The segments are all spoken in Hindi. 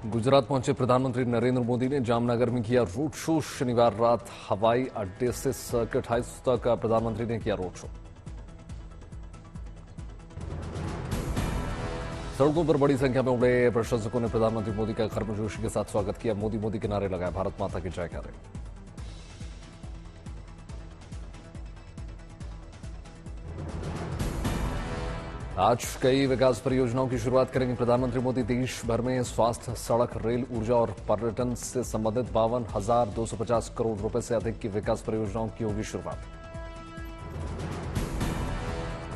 गुजरात पहुंचे प्रधानमंत्री नरेंद्र मोदी ने जामनगर में किया रोड शो। शनिवार रात हवाई अड्डे से सर्किट हाउस तक प्रधानमंत्री ने किया रोड शो। सड़कों पर बड़ी संख्या में उमड़े प्रशंसकों ने प्रधानमंत्री मोदी का गर्मजोशी के साथ स्वागत किया। मोदी मोदी के नारे लगाए, भारत माता की जयकारे। आज कई विकास परियोजनाओं की शुरुआत करेंगे प्रधानमंत्री मोदी। देश भर में स्वास्थ्य, सड़क, रेल, ऊर्जा और पर्यटन से संबंधित 52,250 करोड़ रुपए से अधिक की विकास परियोजनाओं की होगी शुरुआत।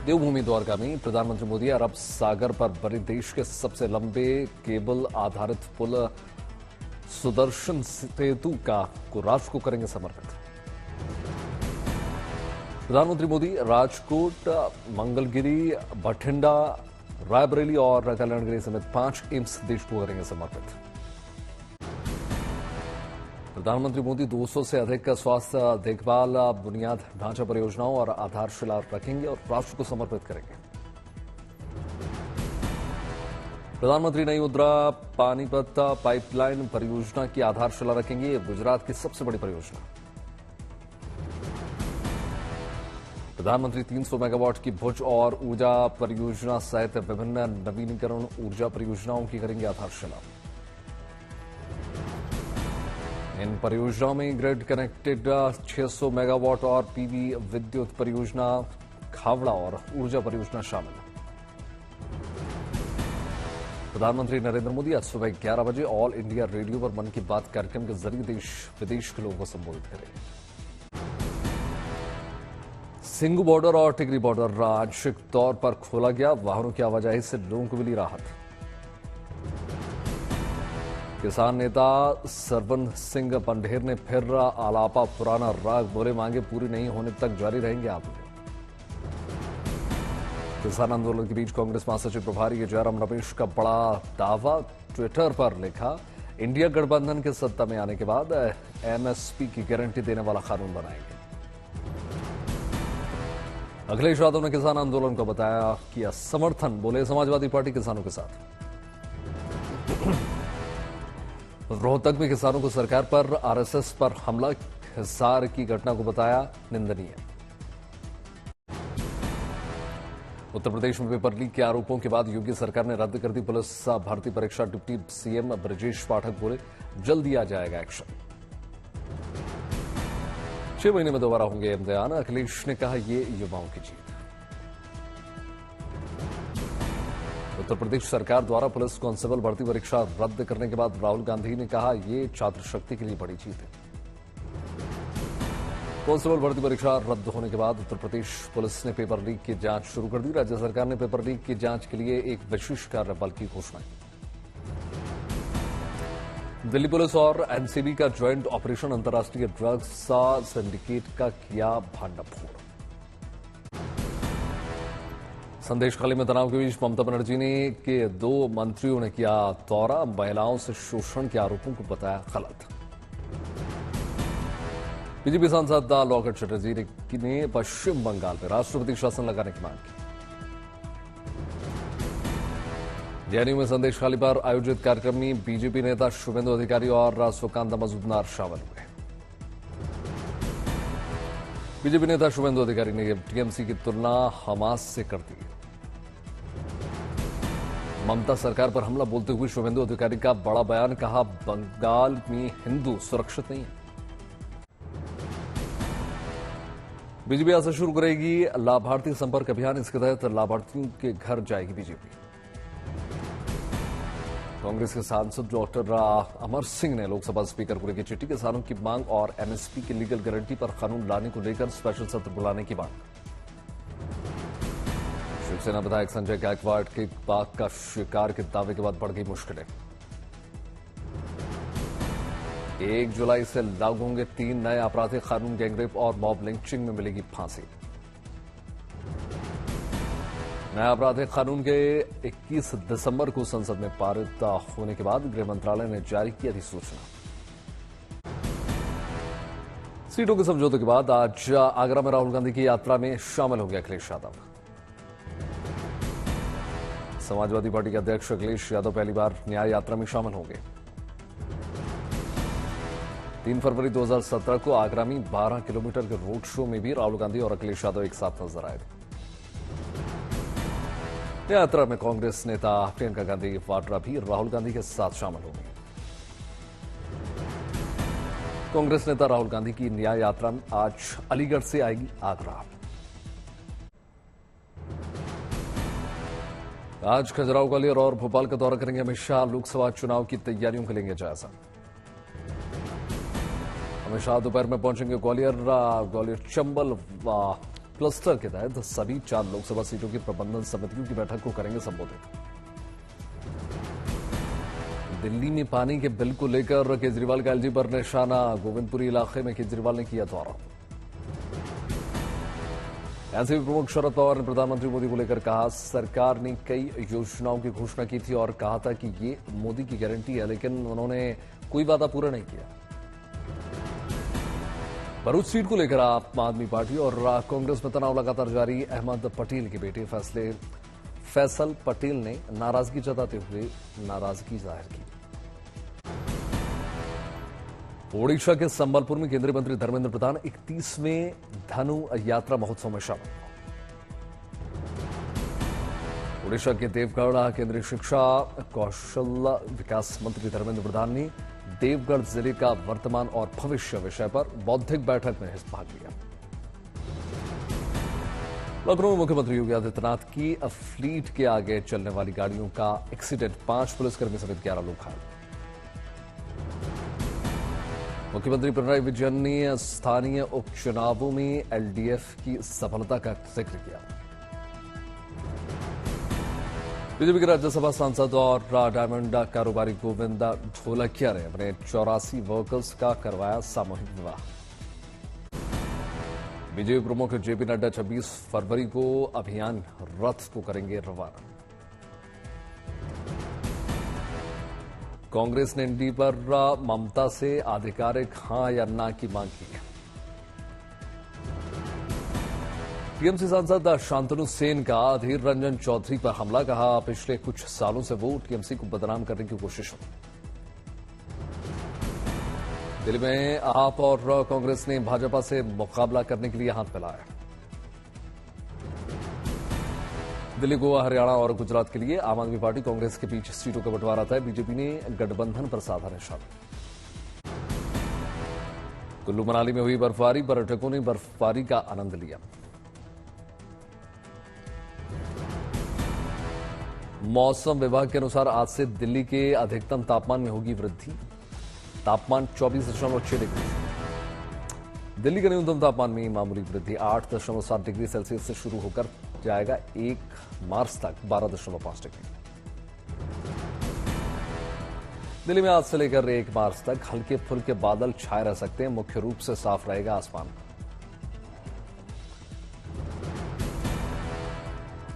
देवभूमि द्वारका में प्रधानमंत्री मोदी अरब सागर पर बने देश के सबसे लंबे केबल आधारित पुल सुदर्शन सेतु को राष्ट्र को करेंगे समर्पित। प्रधानमंत्री मोदी राजकोट, मंगलगिरी, बठिंडा, रायबरेली और कल्याणगिरी समेत 5 एम्स देश को करेंगे समर्पित। प्रधानमंत्री मोदी 200 से अधिक स्वास्थ्य देखभाल बुनियाद ढांचा परियोजनाओं और आधारशिला रखेंगे और राष्ट्र को समर्पित करेंगे। प्रधानमंत्री नई मुद्रा पानीपत पाइपलाइन परियोजना की आधारशिला रखेंगे। ये गुजरात की सबसे बड़ी परियोजना। प्रधानमंत्री 300 मेगावाट की भुज और ऊर्जा परियोजना सहित विभिन्न नवीनीकरण ऊर्जा परियोजनाओं की करेंगे आधारशिला। इन परियोजनाओं में ग्रिड कनेक्टेड 600 मेगावाट और पीवी विद्युत परियोजना, खावड़ा और ऊर्जा परियोजना शामिल है। प्रधानमंत्री नरेंद्र मोदी आज सुबह 11 बजे ऑल इंडिया रेडियो पर मन की बात कार्यक्रम के जरिए देश विदेश के लोगों को संबोधित करेंगे। सिंघू बॉर्डर और टिकरी बॉर्डर आंशिक तौर पर खोला गया। वाहनों की आवाजाही से लोगों को मिली राहत। किसान नेता सरवन सिंह बंडेर ने फिर आलापा पुराना राग, बोले मांगे पूरी नहीं होने तक जारी रहेंगे आंदोलन। किसान आंदोलन के बीच कांग्रेस महासचिव प्रभारी जयराम रमेश का बड़ा दावा। ट्विटर पर लिखा, इंडिया गठबंधन के सत्ता में आने के बाद एमएसपी की गारंटी देने वाला कानून बनाएंगे। अखिलेश यादव ने किसान आंदोलन को बताया किया समर्थन, बोले समाजवादी पार्टी किसानों के साथ। रोहतक में किसानों को सरकार पर आरएसएस पर हमला, हिसार की घटना को बताया निंदनीय। उत्तर प्रदेश में पेपर लीक के आरोपों के बाद योगी सरकार ने रद्द कर दी पुलिस भर्ती परीक्षा। डिप्टी सीएम ब्रजेश पाठक बोले जल्द दिया जाएगा एक्शन। 6 महीने में दोबारा होंगे इम्तिहान, अखिलेश ने कहा ये युवाओं की जीत। उत्तर प्रदेश सरकार द्वारा पुलिस कांस्टेबल भर्ती परीक्षा रद्द करने के बाद राहुल गांधी ने कहा ये छात्र शक्ति के लिए बड़ी जीत है। कांस्टेबल भर्ती परीक्षा रद्द होने के बाद उत्तर प्रदेश पुलिस ने पेपर लीक की जांच शुरू कर दी। राज्य सरकार ने पेपर लीक की जांच के लिए एक विशेष कार्यबल की घोषणा की। दिल्ली पुलिस और एनसीबी का ज्वाइंट ऑपरेशन अंतर्राष्ट्रीय ड्रग्स सिंडिकेट का किया भांडाफोड़। संदेशखाली में तनाव के बीच ममता बनर्जी ने के 2 मंत्रियों ने किया दौरा। महिलाओं से शोषण के आरोपों को बताया गलत। बीजेपी सांसद लॉकेट चटर्जी ने पश्चिम बंगाल में राष्ट्रपति शासन लगाने की मांग की। जेएनयू में संदेशखाली पर आयोजित कार्यक्रम में बीजेपी नेता शुभेंदु अधिकारी और सुकांत मजूमदार शामिल हुए। बीजेपी नेता शुभेंदु अधिकारी ने टीएमसी की तुलना हमास से कर दी। ममता सरकार पर हमला बोलते हुए शुभेंदु अधिकारी का बड़ा बयान, कहा बंगाल में हिंदू सुरक्षित नहीं है। बीजेपी आज से शुरू करेगी लाभार्थी संपर्क अभियान। इसके तहत लाभार्थियों के घर जाएगी बीजेपी। कांग्रेस के सांसद डॉक्टर अमर सिंह ने लोकसभा स्पीकर को लिखी चिट्ठी। किसानों की मांग और एमएसपी की लीगल गारंटी पर कानून लाने को लेकर स्पेशल सत्र बुलाने की मांग। शिवसेना विधायक संजय गायकवाड़ के बाघ का शिकार के दावे के बाद बढ़ गई मुश्किलें। 1 जुलाई से लागू होंगे 3 नए आपराधिक कानून। गैंगरेप और मॉब लिंचिंग में मिलेगी फांसी। नया आपराधिक कानून के 21 दिसंबर को संसद में पारित होने के बाद गृह मंत्रालय ने जारी की अधिसूचना। सीटों के समझौते के बाद आज आगरा में राहुल गांधी की यात्रा में शामिल होंगे अखिलेश यादव। समाजवादी पार्टी के अध्यक्ष अखिलेश यादव पहली बार न्याय यात्रा में शामिल होंगे। 3 फरवरी 2017 को आगरा में 12 किलोमीटर के रोड शो में भी राहुल गांधी और अखिलेश यादव एक साथ नजर आए थे। यात्रा में कांग्रेस नेता प्रियंका गांधी वाड्रा भी राहुल गांधी के साथ शामिल होंगे। कांग्रेस नेता राहुल गांधी की न्याय यात्रा आज अलीगढ़ से आएगी आगरा। आज खजुराहो, ग्वालियर और भोपाल का दौरा करेंगे अमित शाह। लोकसभा चुनाव की तैयारियों का लेंगे जायजा। अमित शाह दोपहर में पहुंचेंगे ग्वालियर चंबल क्लस्टर के तहत सभी 4 लोकसभा सीटों की प्रबंधन समितियों की बैठक को करेंगे संबोधित। दिल्ली में पानी के बिल को लेकर केजरीवाल का एलजी पर निशाना। गोविंदपुरी इलाके में केजरीवाल ने किया दौरा। एनसीपी प्रमुख शरद पवार ने प्रधानमंत्री मोदी को लेकर कहा, सरकार ने कई योजनाओं की घोषणा की थी और कहा था कि ये मोदी की गारंटी है, लेकिन उन्होंने कोई वादा पूरा नहीं किया। भरूच सीट को लेकर आम आदमी पार्टी और कांग्रेस में तनाव लगातार जारी। अहमद पटेल के बेटे फैसल पटेल ने नाराजगी जताते हुए नाराजगी जाहिर की। ओडिशा के संबलपुर में केंद्रीय मंत्री धर्मेंद्र प्रधान 31वें धनु यात्रा महोत्सव में शामिल। ओडिशा के देवगढ़ केंद्रीय शिक्षा कौशल विकास मंत्री धर्मेंद्र प्रधान ने देवगढ़ जिले का वर्तमान और भविष्य विषय पर बौद्धिक बैठक में भाग लिया। लखनऊ में मुख्यमंत्री योगी आदित्यनाथ की फ्लीट के आगे चलने वाली गाड़ियों का एक्सीडेंट, 5 पुलिसकर्मी समेत 11 लोग घायल। मुख्यमंत्री पिनराई विजयन ने स्थानीय उपचुनावों में एलडीएफ की सफलता का जिक्र किया। बीजेपी के राज्यसभा सांसद और डायमंड कारोबारी गोविंद ढोलकिया ने अपने 84 वर्कर्स का करवाया सामूहिक विवाह। बीजेपी प्रमुख जेपी नड्डा 26 फरवरी को अभियान रथ को करेंगे रवाना। कांग्रेस ने एनडीए पर ममता से आधिकारिक हां या ना की मांग की है। टीएमसी सांसद शांतनु सेन का अधीर रंजन चौधरी पर हमला, कहा पिछले कुछ सालों से वो टीएमसी को बदनाम करने की कोशिश हो। दिल्ली में आप और कांग्रेस ने भाजपा से मुकाबला करने के लिए हाथ मिलाया। दिल्ली, गोवा, हरियाणा और गुजरात के लिए आम आदमी पार्टी कांग्रेस के बीच सीटों का बंटवारा था। बीजेपी ने गठबंधन पर साधा निशाना। कुल्लू मनाली में हुई बर्फबारी, पर्यटकों ने बर्फबारी का आनंद लिया। मौसम विभाग के अनुसार आज से दिल्ली के अधिकतम तापमान में होगी वृद्धि। तापमान 24.6 डिग्री। दिल्ली के न्यूनतम तापमान में मामूली वृद्धि 8.7 डिग्री सेल्सियस से शुरू होकर जाएगा 1 मार्च तक 12.5 डिग्री। दिल्ली में आज से लेकर 1 मार्च तक हल्के फुल्के बादल छाए रह सकते हैं। मुख्य रूप से साफ रहेगा आसमान।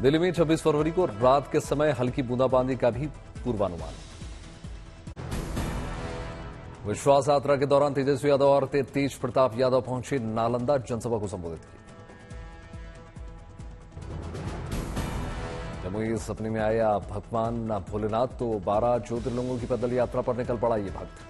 दिल्ली में 26 फरवरी को रात के समय हल्की बूंदाबांदी का भी पूर्वानुमान। विश्वास यात्रा के दौरान तेजस्वी यादव और तेज प्रताप यादव पहुंचे नालंदा, जनसभा को संबोधित किया। जमुई सपने में आया भगवान भोलेनाथ, तो 12 ज्योतिर्लिंगों की पैदल यात्रा पर निकल पड़ा ये भक्त।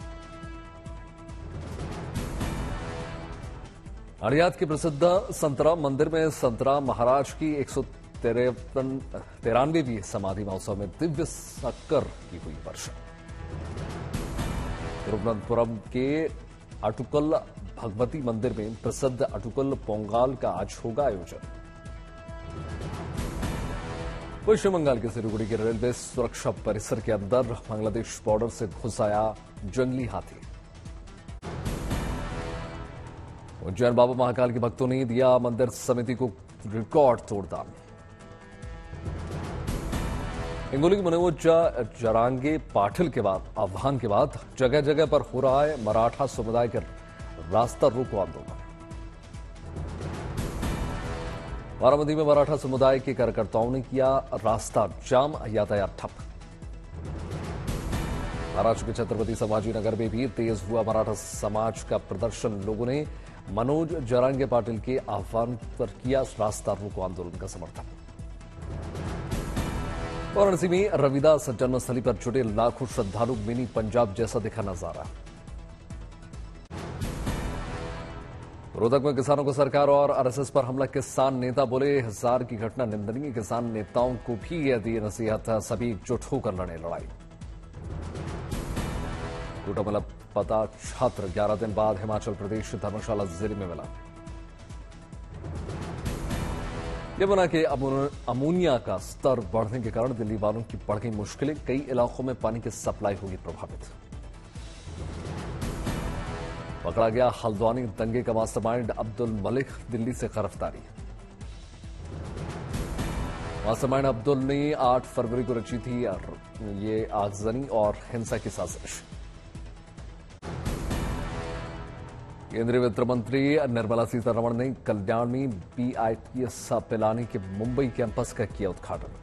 अड़ियात के प्रसिद्ध संतरा मंदिर में संतरा महाराज की 193वीं समाधि महोत्सव में दिव्य शक्कर की हुई वर्षा। तिरुवनंतपुरम के अटुकल भगवती मंदिर में प्रसिद्ध अटुकल पोंगल का आज होगा आयोजन। पश्चिम बंगाल के सिलीगुड़ी के रेलवे सुरक्षा परिसर के अंदर बांग्लादेश बॉर्डर से घुस आया जंगली हाथी। उज्जैन बाबा महाकाल के भक्तों ने दिया मंदिर समिति को रिकॉर्ड तोड़ दान। हिंगोली के मनोज जरांगे पाटिल के बाद आह्वान के बाद जगह जगह पर हो रहा है मराठा समुदाय के रास्ता रोको आंदोलन। बारामती में मराठा समुदाय के कार्यकर्ताओं ने किया रास्ता जाम, यातायात ठप। महाराष्ट्र के छत्रपति संभाजीनगर में भी तेज हुआ मराठा समाज का प्रदर्शन। लोगों ने मनोज जरांगे पाटिल के आह्वान पर किया रास्ता रोको आंदोलन का समर्थन। वाराणसी में रविदास जन्मस्थली पर जुटे लाखों श्रद्धालु, मिनी पंजाब जैसा दिखा नजारा। रोहतक में किसानों को सरकार और आरएसएस पर हमला। किसान नेता बोले, हिसार की घटना निंदनीय। किसान नेताओं को भी यह दी नसीहत, सभी एकजुट होकर लड़े लड़ाई। टूटा मिला पता छात्र 11 दिन बाद हिमाचल प्रदेश धर्मशाला जिले में मिला। यमुना के अमोनिया का स्तर बढ़ने के कारण दिल्ली वालों की बढ़ गई मुश्किलें। कई इलाकों में पानी की सप्लाई होगी प्रभावित। पकड़ा गया हल्द्वानी दंगे का मास्टरमाइंड अब्दुल मलिक, दिल्ली से गिरफ्तारी। मास्टरमाइंड अब्दुल ने 8 फरवरी को रची थी ये आगजनी और हिंसा की साजिश। केंद्रीय वित्त मंत्री निर्मला सीतारमण ने कल्याण में BITS पिलानी के मुंबई कैंपस का किया उद्घाटन।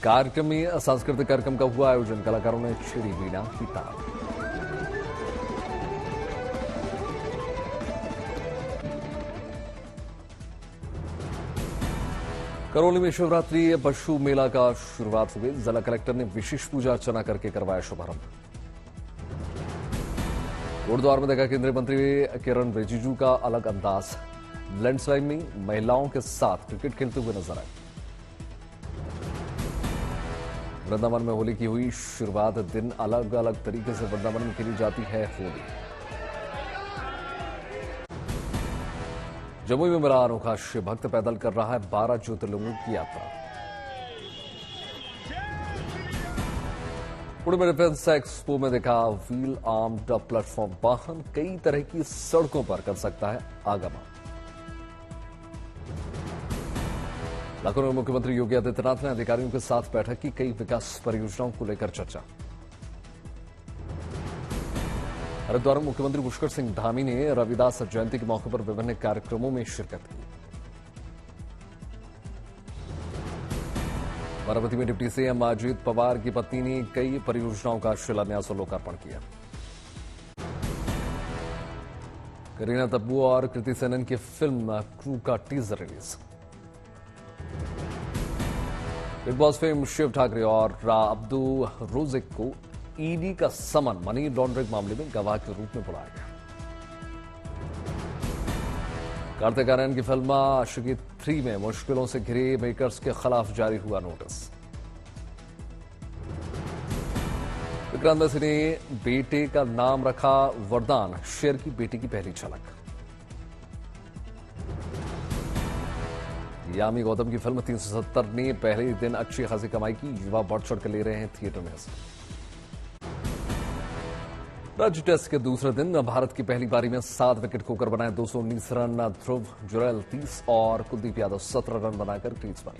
कार्यक्रम में सांस्कृतिक कार्यक्रम का हुआ आयोजन। कलाकारों ने छेड़ी वीणा की ताल। करौली में शिवरात्रि पशु मेला का शुरुआत हुई। जिला कलेक्टर ने विशेष पूजा अर्चना करके करवाया शुभारंभ। गुरुद्वार में देखा केंद्रीय मंत्री किरण रिजिजू का अलग अंदाज। लैंडस्लाइड में महिलाओं के साथ क्रिकेट खेलते हुए नजर आए। वृंदावन में होली की हुई शुरुआत। दिन अलग अलग तरीके से वृंदावन में खेली जाती है होली। जमुई में मिला अनोखा शिव भक्त, पैदल कर रहा है 12 ज्योतिर्लिंगों की यात्रा। पुणे में डिफेंस एक्सपो में देखा व्हील आर्म्ड प्लेटफॉर्म वाहन। कई तरह की सड़कों पर कर सकता है आगमन। लखनऊ में मुख्यमंत्री योगी आदित्यनाथ ने अधिकारियों के साथ बैठक की। कई विकास परियोजनाओं को लेकर चर्चा। हरिद्वार में मुख्यमंत्री पुष्कर सिंह धामी ने रविदास जयंती के मौके पर विभिन्न कार्यक्रमों में शिरकत की। बारामती में डिप्टी सीएम अजीत पवार की पत्नी ने कई परियोजनाओं का शिलान्यास और लोकार्पण किया। करीना तब्बू और कृति सेनन की फिल्म क्रू का teaser release. Bigg Boss fame Shiv Thakare और अब्दू रोजिक को ईडी का समन मनी लॉन्ड्रिंग मामले में गवाह के रूप में बुलाया गया। कार्तिक आर्यन की फिल्म आशिकी 3 में मुश्किलों से घिरे मेकर्स के खिलाफ जारी हुआ नोटिस। विक्रांत मैसी ने बेटे का नाम रखा वरदान, शेर की बेटी की पहली झलक। यामी गौतम की फिल्म 370 ने पहले ही दिन अच्छी खासी कमाई की। युवा बढ़ चढ़ कर ले रहे हैं थिएटर में। राज्य टेस्ट के दूसरे दिन भारत की पहली पारी में 7 विकेट खोकर बनाए 219 रन। ध्रुव जुरैल 30 और कुलदीप यादव 17 रन बनाकर क्रीज पर।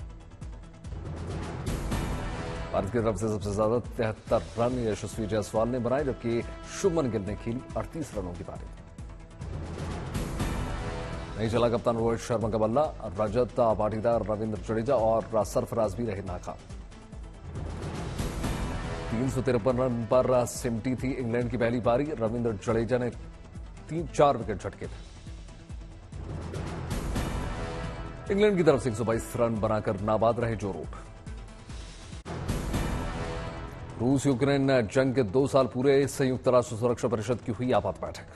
भारत की तरफ से सबसे ज्यादा 73 रन यशस्वी जायसवाल ने बनाए, जबकि शुभमन गिल ने खेली 38 रनों की पारी। नहीं चला कप्तान रोहित शर्मा का बल्ला। रजत पाटीदार, रविंद्र जडेजा और सरफराज भी रहे नाकाम। 353 रन पर सिमटी थी इंग्लैंड की पहली पारी। रविंद्र जडेजा ने 4 विकेट झटके थे। इंग्लैंड की तरफ से 122 रन बनाकर नाबाद रहे जो रूट। रूस यूक्रेन जंग के 2 साल पूरे। संयुक्त राष्ट्र सुरक्षा परिषद की हुई आपात बैठक।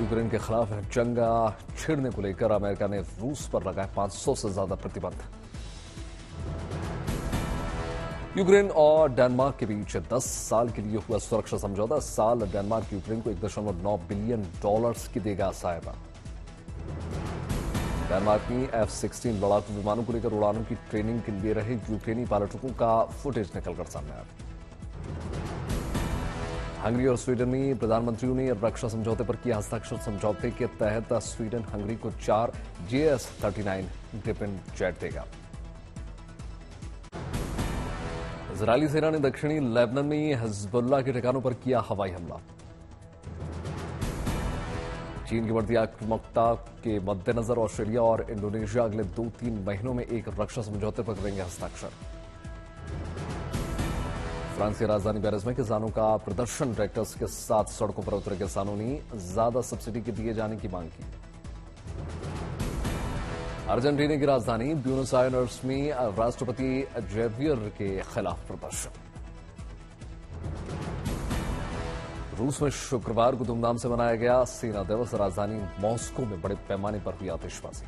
यूक्रेन के खिलाफ जंग छेड़ने को लेकर अमेरिका ने रूस पर लगाए 500 से ज्यादा प्रतिबंध। यूक्रेन और डेनमार्क के बीच 10 साल के लिए हुआ सुरक्षा समझौता। इस साल डेनमार्क यूक्रेन को $1.9 बिलियन की देगा सहायता। डेनमार्क में F-16 लड़ाकू विमानों को लेकर उड़ानों की ट्रेनिंग के लिए रहे यूक्रेनी पायलटों का फुटेज निकलकर सामने आया। हंगरी और स्वीडन में प्रधानमंत्रियों ने रक्षा समझौते पर किया हस्ताक्षर। समझौते के तहत स्वीडन हंगरी को 4 JS-39 ग्रिपेन जेट देगा। इजरायली सेना ने दक्षिणी लेबनान में हिजबुल्लाह के ठिकानों पर किया हवाई हमला। चीन की बढ़ती आक्रामकता के मद्देनजर ऑस्ट्रेलिया और इंडोनेशिया अगले 2-3 महीनों में एक रक्षा समझौते पर करेंगे हस्ताक्षर। फ्रांस की राजधानी पेरिस में किसानों का प्रदर्शन। ट्रैक्टर्स के साथ सड़कों पर उतरे किसानों ने ज्यादा सब्सिडी के दिए जाने की मांग की। अर्जेंटीना की राजधानी ब्यूनस आयर्स में राष्ट्रपति जेवियर के खिलाफ प्रदर्शन। रूस में शुक्रवार को धूमधाम से मनाया गया सेना दिवस। राजधानी मॉस्को में बड़े पैमाने पर हुई आतिशबाजी।